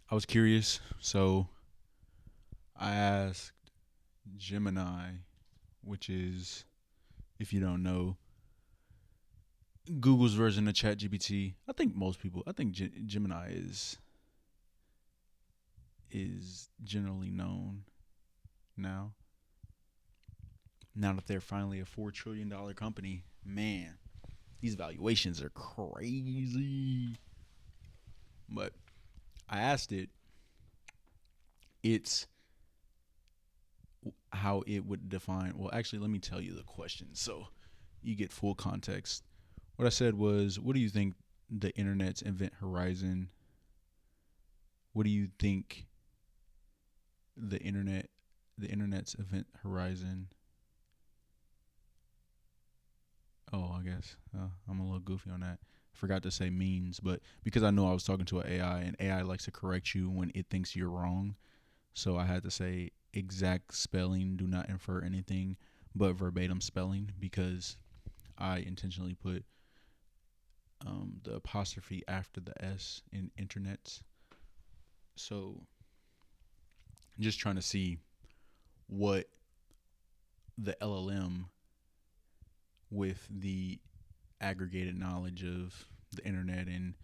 I was curious, so I asked Gemini, which is, if you don't know, Google's version of ChatGPT. I think Gemini is generally known now. Now that they're finally a $4 trillion company, man, these valuations are crazy. But I asked it, it's how it would define. Well, actually, let me tell you the question so you get full context. What I said was, what do you think the internet's event horizon? What do you think the internet, the internet's event horizon? Oh, I guess I'm a little goofy on that. I forgot to say means, but because I know I was talking to an AI, and AI likes to correct you when it thinks you're wrong, so I had to say exact spelling. Do not infer anything but verbatim spelling because I intentionally put the apostrophe after the S in internets. So I'm just trying to see what the LLM, with the aggregated knowledge of the internet and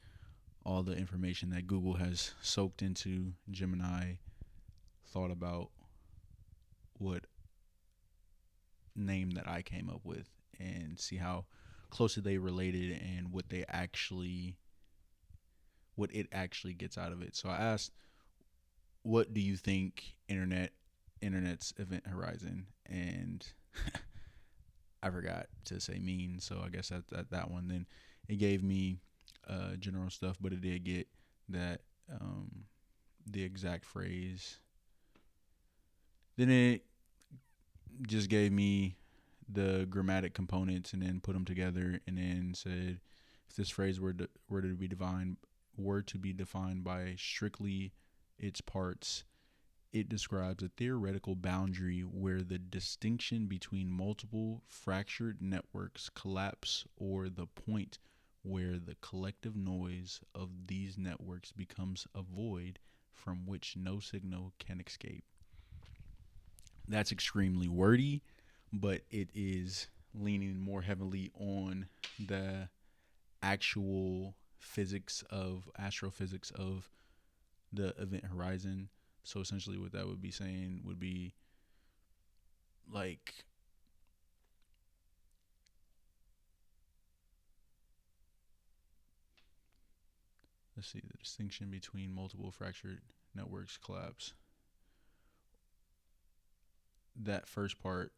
all the information that Google has soaked into Gemini, thought about what name that I came up with, and see how closely they related and what it actually gets out of it. So I asked, what do you think internet's event horizon? And I forgot to say mean, so I guess that one. Then it gave me general stuff, but it did get that um, the exact phrase. Then it just gave me the grammatic components and then put them together, and then said if this phrase were to be defined by strictly its parts, it describes a theoretical boundary where the distinction between multiple fractured networks collapse, or the point where the collective noise of these networks becomes a void from which no signal can escape. That's extremely wordy, but it is leaning more heavily on the actual physics of astrophysics of the event horizon. So essentially, what that would be saying would be like, let's see, the distinction between multiple fractured networks collapse. That first part,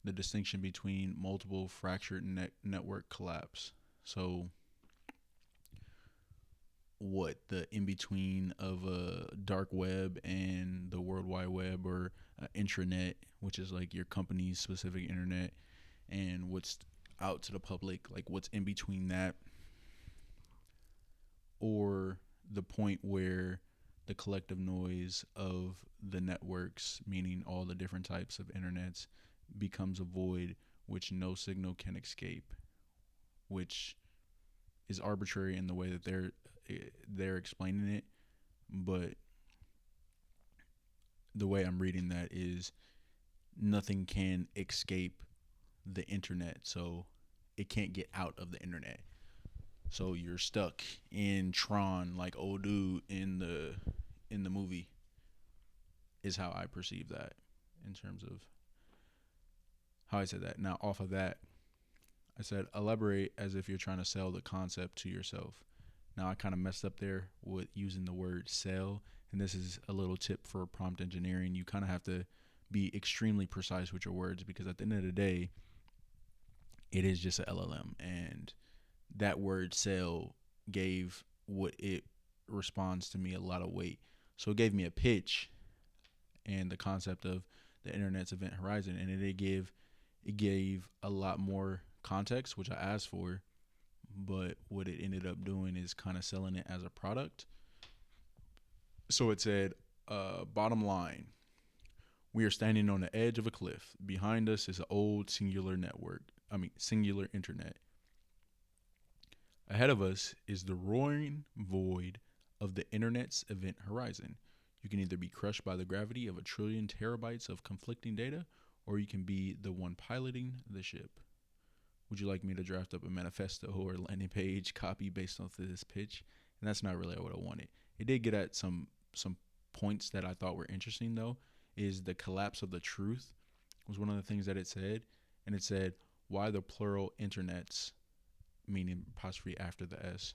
the distinction between multiple fractured network collapse. So what the in between of a dark web and the World Wide Web, or intranet, which is like your company's specific internet, and what's out to the public, like what's in between that, or the point where the collective noise of the networks, meaning all the different types of internets, becomes a void which no signal can escape, which is arbitrary in the way that they're explaining it, but the way I'm reading that is nothing can escape the internet, so it can't get out of the internet. So you're stuck in Tron, like old dude in the movie, is how I perceive that in terms of how I said that. Now, off of that, I said elaborate as if you're trying to sell the concept to yourself. Now, I kind of messed up there with using the word sell, and this is a little tip for prompt engineering. You kind of have to be extremely precise with your words, because at the end of the day, it is just a LLM, and that word sell gave what it responds to me a lot of weight. So it gave me a pitch and the concept of the internet's event horizon, and it gave a lot more context, which I asked for. But what it ended up doing is kind of selling it as a product. So it said, bottom line, we are standing on the edge of a cliff. Behind us is an old singular internet. Ahead of us is the roaring void of the internet's event horizon. You can either be crushed by the gravity of a trillion terabytes of conflicting data, or you can be the one piloting the ship. Would you like me to draft up a manifesto or landing page copy based off of this pitch? And that's not really what I wanted. It did get at some points that I thought were interesting though. Is the collapse of the truth was one of the things that it said, and it said why the plural internets, meaning apostrophe after the S,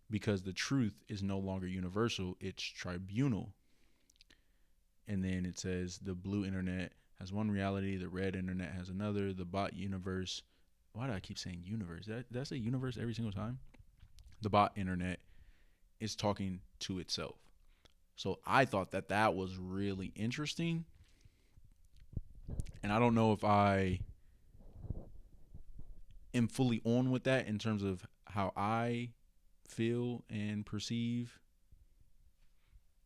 because the truth is no longer universal; it's tribunal. And then it says the blue internet has one reality, the red internet has another, the bot universe. Why do I keep saying universe? Did I say universe every single time? The bot internet is talking to itself. So I thought that that was really interesting. And I don't know if I am fully on with that in terms of how I feel and perceive.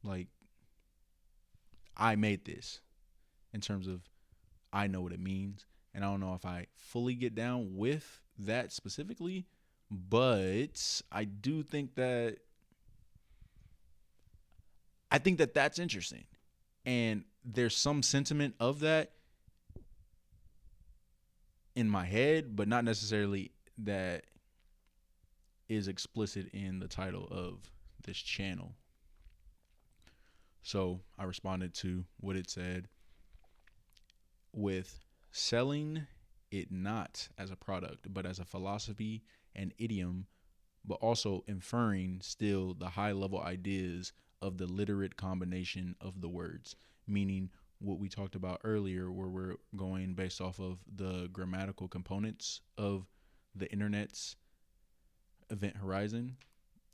Like, I made this in terms of I know what it means. And I don't know if I fully get down with that specifically, but I do think that that's interesting. And there's some sentiment of that in my head, but not necessarily that is explicit in the title of this channel. So I responded to what it said with selling it not as a product, but as a philosophy and idiom, but also inferring still the high level ideas of the literate combination of the words, meaning what we talked about earlier, where we're going based off of the grammatical components of the internet's event horizon.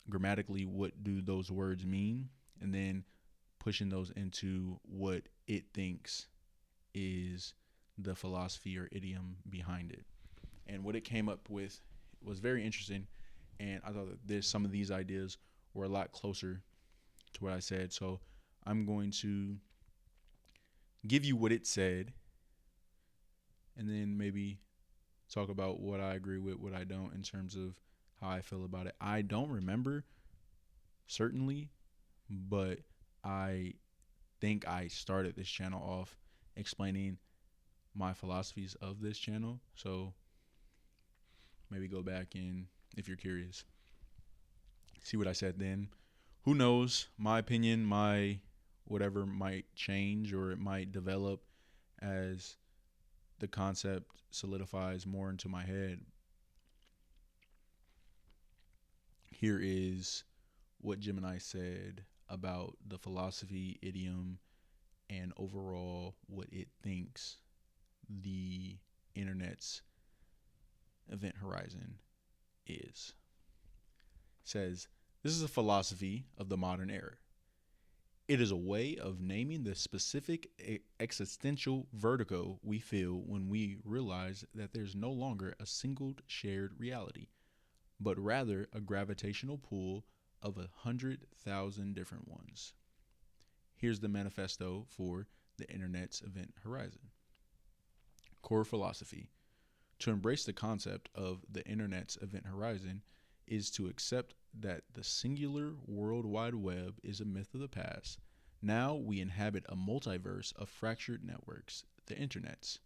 Grammatically, what do those words mean? And then pushing those into what it thinks is the philosophy or idiom behind it. And what it came up with was very interesting. And I thought that some of these ideas were a lot closer to what I said. So I'm going to give you what it said and then maybe talk about what I agree with, what I don't, in terms of how I feel about it. I don't remember, certainly, but I think I started this channel off explaining my philosophies of this channel. So maybe go back and, if you're curious, see what I said then. Who knows? My opinion, my whatever might change, or it might develop as the concept solidifies more into my head. Here is what Gemini said about the philosophy, idiom, and overall what it thinks the internet's event horizon is. It says, this is a philosophy of the modern era. It is a way of naming the specific existential vertigo we feel when we realize that there's no longer a single shared reality, but rather a gravitational pull of 100,000 different ones. Here's the manifesto for the internet's event horizon. Core philosophy. To embrace the concept of the internet's event horizon is to accept that the singular World Wide Web is a myth of the past. Now we inhabit a multiverse of fractured networks, the internets,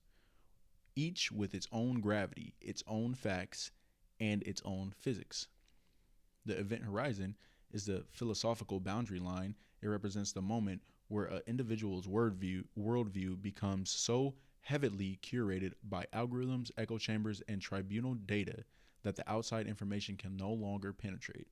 each with its own gravity, its own facts, and its own physics. The event horizon is the philosophical boundary line. It represents the moment where an individual's worldview becomes so heavily curated by algorithms, echo chambers, and tribunal data that the outside information can no longer penetrate.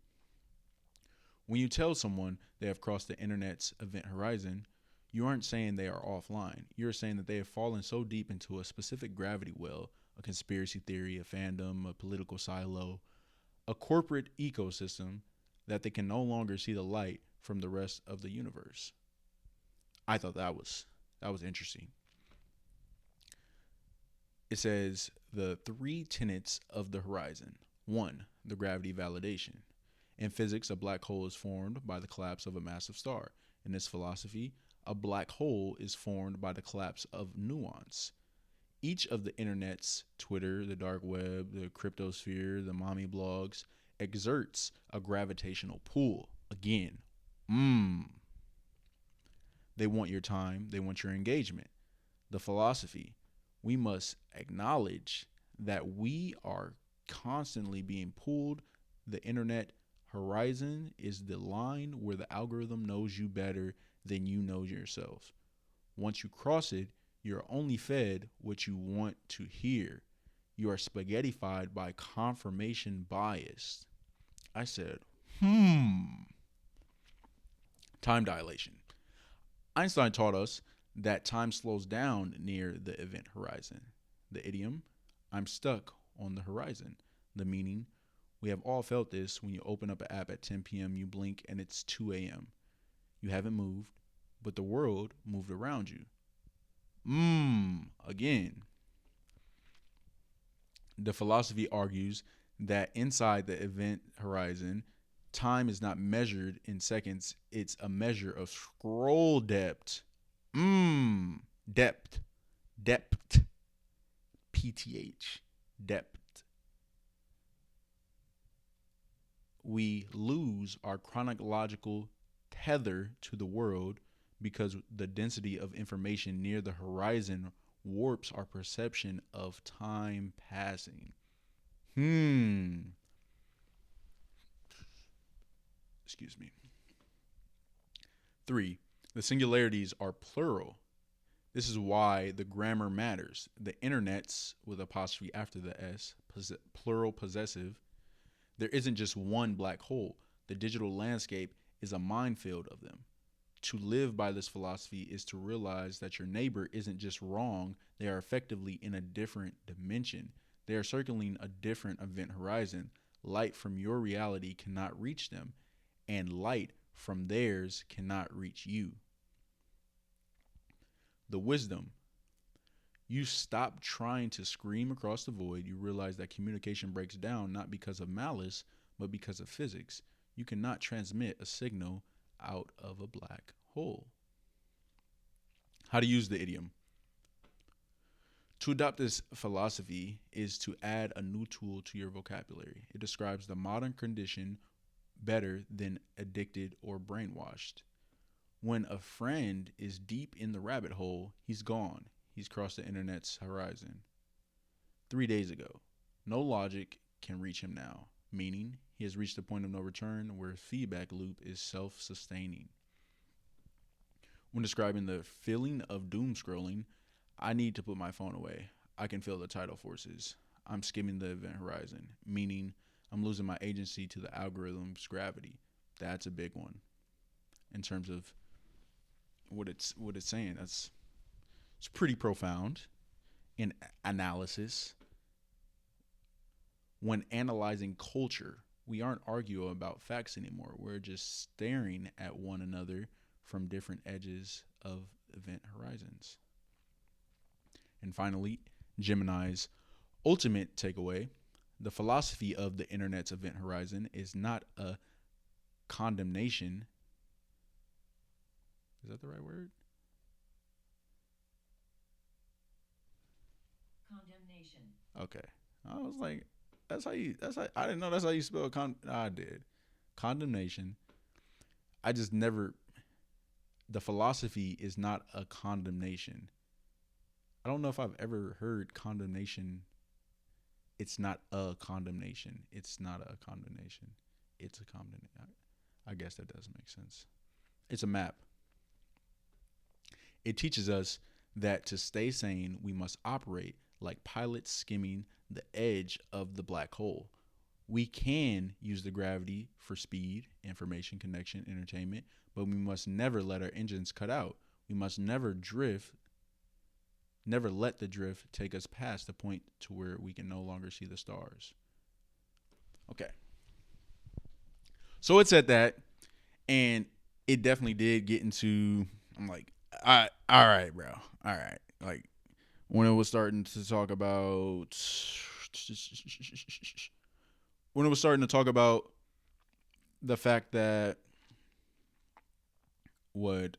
When you tell someone they have crossed the internet's event horizon, you aren't saying they are offline. You're saying that they have fallen so deep into a specific gravity well, a conspiracy theory, a fandom, a political silo, a corporate ecosystem, that they can no longer see the light from the rest of the universe. I thought that was interesting. It says the 3 tenets of the horizon. 1, the gravity validation. In physics, a black hole is formed by the collapse of a massive star. In this philosophy, a black hole is formed by the collapse of nuance. Each of the internet's, Twitter, the dark web, the cryptosphere, the mommy blogs, exerts a gravitational pull. Again, Mm. They want your time, they want your engagement. The philosophy: we must acknowledge that we are constantly being pulled. The internet horizon is the line where the algorithm knows you better than you know yourself. Once you cross it, you're only fed what you want to hear. You are spaghettified by confirmation bias. I said, time dilation. Einstein taught us that time slows down near the event horizon. The idiom, I'm stuck on the horizon. The meaning, we have all felt this when you open up an app at 10 p.m., you blink, and it's 2 a.m. You haven't moved, but the world moved around you. Again, the philosophy argues that inside the event horizon, time is not measured in seconds, it's a measure of scroll depth. Depth. Depth. PTH. Depth. We lose our chronological tether to the world because the density of information near the horizon warps our perception of time passing. Excuse me. 3. The singularities are plural. This is why the grammar matters. The internets, with apostrophe after the S, plural possessive. There isn't just one black hole. The digital landscape is a minefield of them. To live by this philosophy is to realize that your neighbor isn't just wrong, they are effectively in a different dimension. They are circling a different event horizon. Light from your reality cannot reach them, and light from theirs cannot reach you. The wisdom: you stop trying to scream across the void. You realize that communication breaks down not because of malice, but because of physics. You cannot transmit a signal out of a black hole. How to use the idiom. To adopt this philosophy is to add a new tool to your vocabulary. It describes the modern condition better than addicted or brainwashed. When a friend is deep in the rabbit hole, he's gone. He's crossed the internet's horizon. 3 days ago, no logic can reach him now, meaning he has reached a point of no return where feedback loop is self-sustaining. When describing the feeling of doom scrolling, I need to put my phone away. I can feel the tidal forces. I'm skimming the event horizon, meaning I'm losing my agency to the algorithm's gravity. That's a big one in terms of what it's saying. It's pretty profound in analysis. When analyzing culture, we aren't arguing about facts anymore. We're just staring at one another from different edges of event horizons. And finally, Gemini's ultimate takeaway: the philosophy of the internet's event horizon is not a condemnation. Is that the right word? Condemnation. Okay. I was like, I didn't know that's how you spell I did. Condemnation. I just never, the philosophy is not a condemnation. I don't know if I've ever heard condemnation. It's not a condemnation. It's not a condemnation. It's a condemnation. I guess that does make sense. It's a map. It teaches us that to stay sane, we must operate like pilots skimming the edge of the black hole. We can use the gravity for speed, information, connection, entertainment, but we must never let our engines cut out. We must never let the drift take us past the point to where we can no longer see the stars. Okay. So it's at that, and it definitely did get into, I'm like, all right, bro. All right. Like, when it was starting to talk about, the fact that what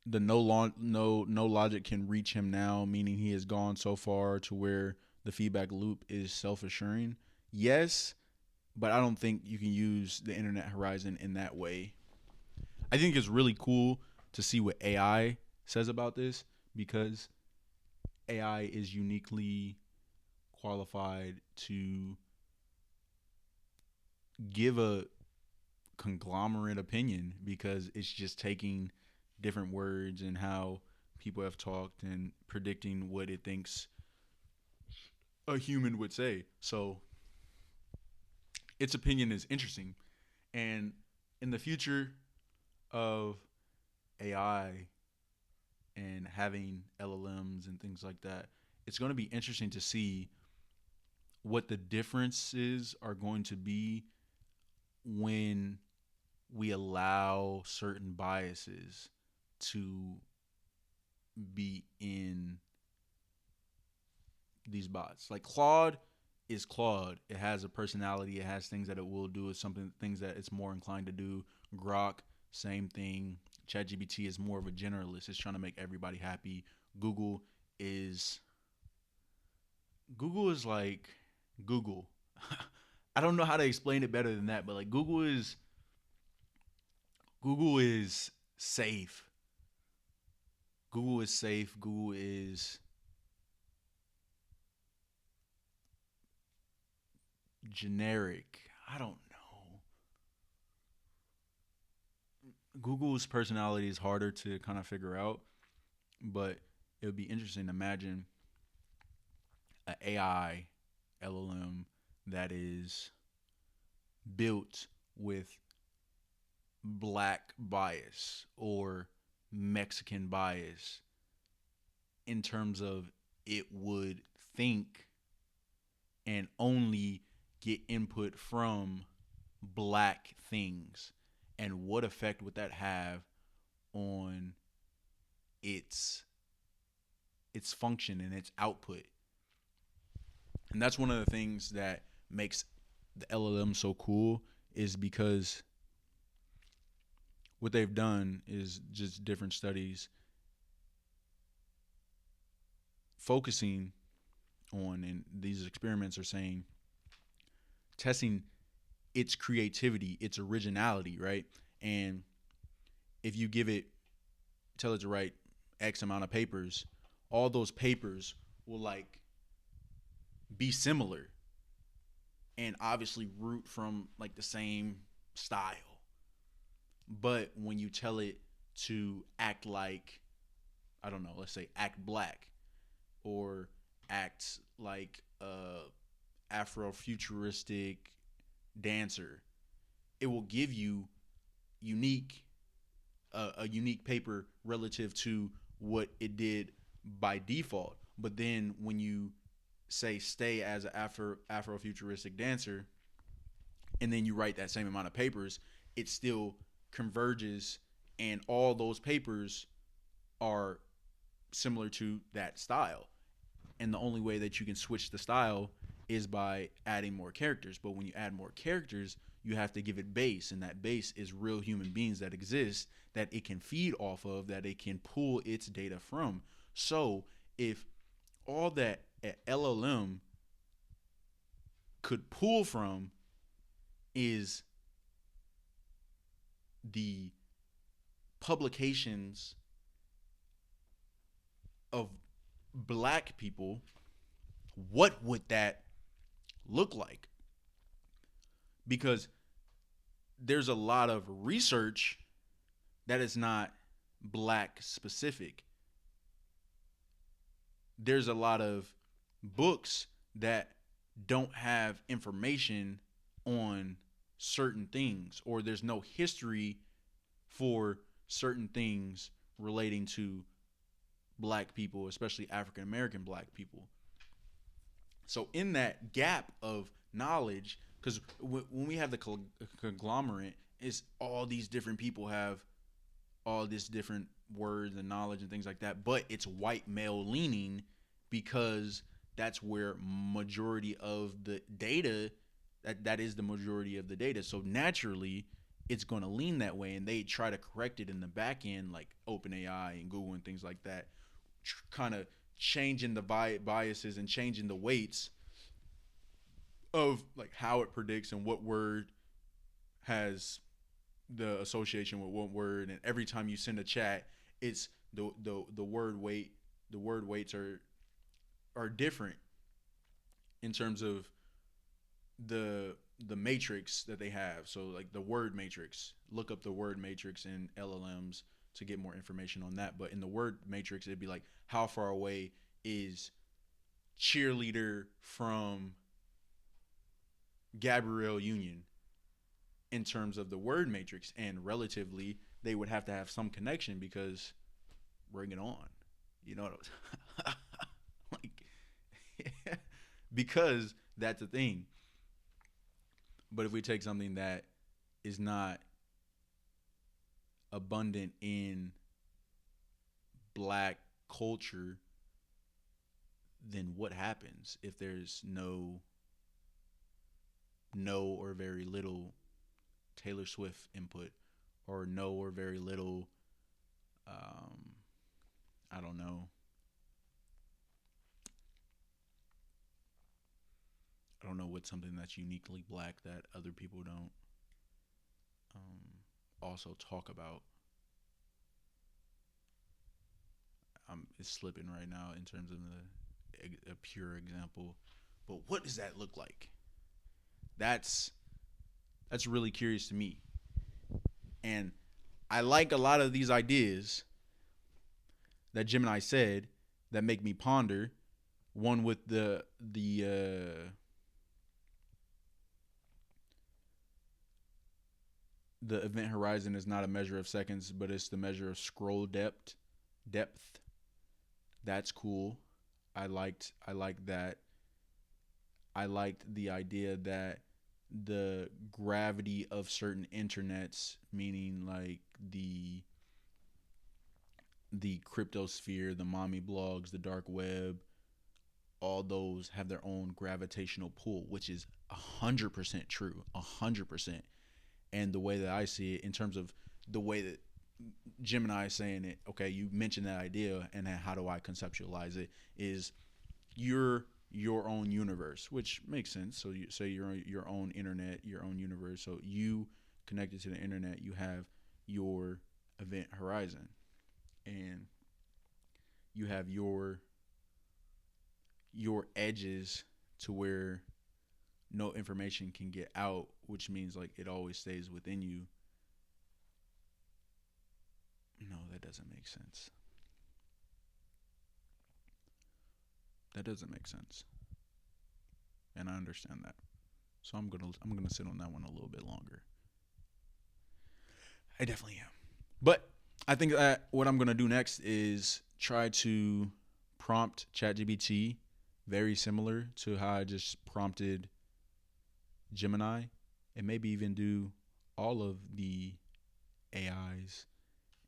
the no logic can reach him now, meaning he has gone so far to where the feedback loop is self assuring. Yes, but I don't think you can use the internet horizon in that way. I think it's really cool to see what AI says about this because AI is uniquely qualified to give a conglomerate opinion because it's just taking different words and how people have talked and predicting what it thinks a human would say. So its opinion is interesting. And in the future of AI and having LLMs and things like that, it's going to be interesting to see what the differences are going to be when we allow certain biases to be in these bots. Like Claude is Claude. It has a personality. It has things that it will do. It's something things that it's more inclined to do. Grok, same thing. ChatGPT is more of a generalist. It's trying to make everybody happy. Google is Google is like Google. I don't know how to explain it better than that, but like Google is safe. Google is safe. Google is generic. I don't know. Google's personality is harder to kind of figure out, but it would be interesting to imagine an AI LLM that is built with black bias or Mexican bias in terms of it would think and only get input from black things, and what effect would that have on its its function and its output. And that's one of the things that makes the LLM so cool is because what they've done is just different studies focusing on, and these experiments are saying testing its creativity, its originality, right? And if you give it, tell it to write X amount of papers, all those papers will like be similar and obviously root from like the same style. But when you tell it to act like, I don't know, let's say act black or act like a Afrofuturistic dancer, it will give you unique a unique paper relative to what it did by default. But then when you say stay as an Afrofuturistic dancer, and then you write that same amount of papers, it still converges, and all those papers are similar to that style. And the only way that you can switch the style is by adding more characters. But when you add more characters, you have to give it base, and that base is real human beings that exist that it can feed off of, that it can pull its data from. So if all that LLM could pull from is the publications of black people, what would that look like? Because there's a lot of research that is not black specific. There's a lot of books that don't have information on certain things, or there's no history for certain things relating to black people, especially African American black people. So in that gap of knowledge, because when we have the conglomerate, it's all these different people have all this different words and knowledge and things like that, but it's white male leaning because that's where majority of the data that is the majority of the data. So naturally it's going to lean that way, and they try to correct it in the back end, like OpenAI and Google and things like that, kind of changing the biases and changing the weights of like how it predicts and what word has the association with what word, and every time you send a chat, it's the word weight. The word weights are different in terms of the matrix that they have. So like the word matrix, look up the word matrix in LLMs to get more information on that. But in the word matrix, it'd be like how far away is cheerleader from Gabrielle Union in terms of the word matrix, and relatively they would have to have some connection because bring it on. You know what I was like because that's the thing. But if we take something that is not abundant in black culture, then what happens if there's no or very little Taylor Swift input, or no or very little I don't know. I don't know what's something that's uniquely black that other people don't also talk about. It's slipping right now in terms of a pure example. But what does that look like? That's really curious to me. And I like a lot of these ideas that Gemini said that make me ponder. One with the event horizon is not a measure of seconds, but it's the measure of scroll depth. That's cool. I liked that. I liked the idea that the gravity of certain internets, meaning like the cryptosphere, the mommy blogs, the dark web, all those have their own gravitational pull, which is 100% true, 100%. And the way that I see it, in terms of the way that Gemini is saying it, okay, you mentioned that idea, and then how do I conceptualize it? Is you're your own universe, which makes sense. So you say your own internet, your own universe. So you connected to the internet, you have your event horizon, and you have your edges to where no information can get out, which means like it always stays within you. No, that doesn't make sense. That doesn't make sense. And I understand that. So I'm gonna sit on that one a little bit longer. I definitely am. But I think that what I'm gonna do next is try to prompt ChatGPT very similar to how I just prompted Gemini, and maybe even do all of the AIs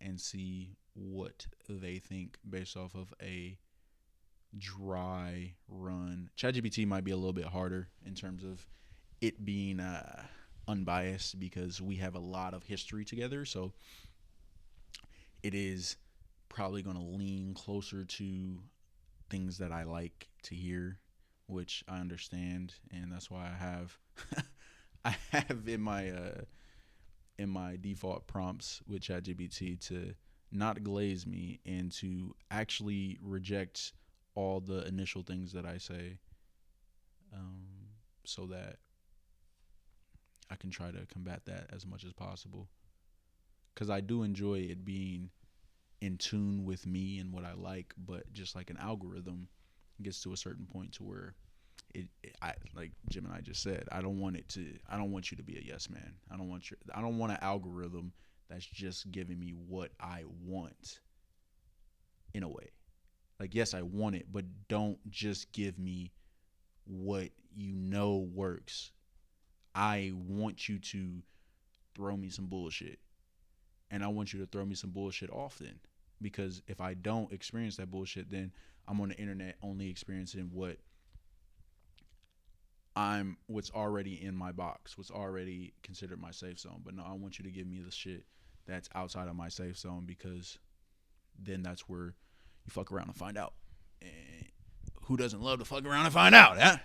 and see what they think based off of a dry run. ChatGPT might be a little bit harder in terms of it being unbiased because we have a lot of history together. So it is probably going to lean closer to things that I like to hear, which I understand, and that's why I have I have in my default prompts with ChatGPT to not glaze me and to actually reject all the initial things that I say, so that I can try to combat that as much as possible. Because I do enjoy it being in tune with me and what I like, but just like an algorithm gets to a certain point to where I like Gemini just said, I don't want you to be a yes man. I don't want an algorithm that's just giving me what I want in a way. Like, yes, I want it, but don't just give me what you know works. I want you to throw me some bullshit. And I want you to throw me some bullshit often. Because if I don't experience that bullshit, then I'm on the internet only experiencing what's already in my box, what's already considered my safe zone. But no, I want you to give me the shit that's outside of my safe zone, because then that's where you fuck around and find out. And who doesn't love to fuck around and find out, huh?